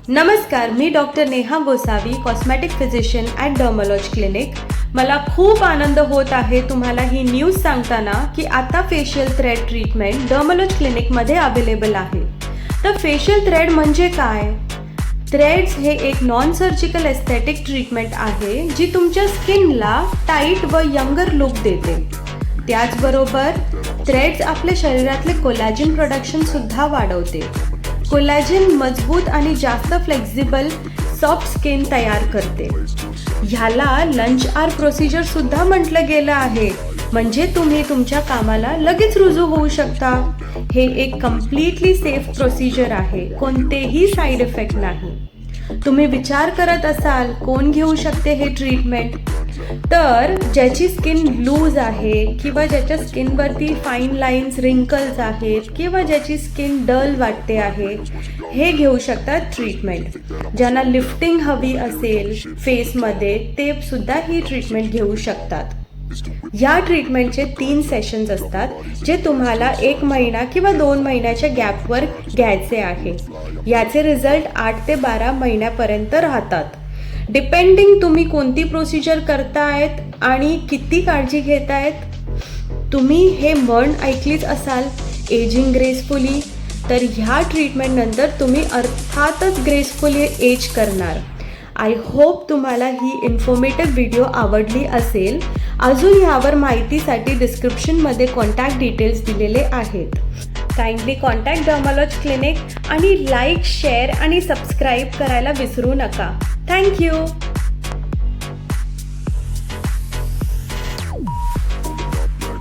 नमस्कार, मी doctor Neha Gosavi, cosmetic physician at dermatology clinic. मला खूप आनंद होत आहे तुम्हाला ही न्यूज सांगताना की आता फेशियल थ्रेड ट्रीटमेंट डर्मोलॉजी क्लिनिकमध्ये अवेलेबल आहे. तर फेशियल थ्रेड म्हणजे काय? थ्रेड्स हे एक नॉन सर्जिकल एस्थेटिक ट्रीटमेंट आहे जी तुमच्या स्किनला टाईट व यंगर लुक देते. त्याचबरोबर थ्रेड्स आपल्या शरीरातले कोलॅजिन प्रोडक्शनसुद्धा वाढवते. कोलॅजिन मजबूत आणि जास्त फ्लेक्झिबल सॉफ्ट स्किन तयार करते. ह्याला लंच आवर प्रोसिजरसुद्धा म्हटलं गेलं आहे, म्हणजे तुम्ही तुमच्या कामाला लगेच रुजू होऊ शकता. हे एक कम्प्लिटली सेफ प्रोसिजर आहे, कोणतेही साईड इफेक्ट नाही. तुम्ही विचार करत असाल कोण घेऊ शकते हे ट्रीटमेंट? तर ज्याची स्किन लूज आहे किंवा ज्याच्या स्किनवरती फाईन लाईन्स रिंकल्स आहेत किंवा ज्याची स्किन डल वाटते आहे, हे घेऊ शकतात ट्रीटमेंट. ज्यांना लिफ्टिंग हवी असेल फेसमध्ये ते सुद्धा ही ट्रीटमेंट घेऊ शकतात. या ट्रीटमेंटचे 3 सेशन्स असतात जे तुम्हाला 1 महिना किंवा 2 महिन्याच्या गॅपवर घ्यायचे आहे. याचे रिझल्ट 8 ते 12 महिन्यापर्यंत राहतात. डिपेंडिंग तुम्ही कोणती प्रोसिजर करतायत आणि किती काळजी घेतायत. तुम्ही हे म्हण ऐकलीच असाल, एजिंग ग्रेसफुली. तर ह्या ट्रीटमेंटनंतर तुम्ही अर्थातच ग्रेसफुली एज करणार. आय होप तुम्हाला ही इन्फॉर्मेटिव्ह व्हिडिओ आवडली असेल. अजून यावर माहितीसाठी डिस्क्रिप्शनमध्ये कॉन्टॅक्ट डिटेल्स दिलेले आहेत. काइंडली कॉन्टॅक्ट डर्मोलॉजी क्लिनिक आणि लाईक, शेअर आणि सबस्क्राईब करायला विसरू नका. थँक्यू.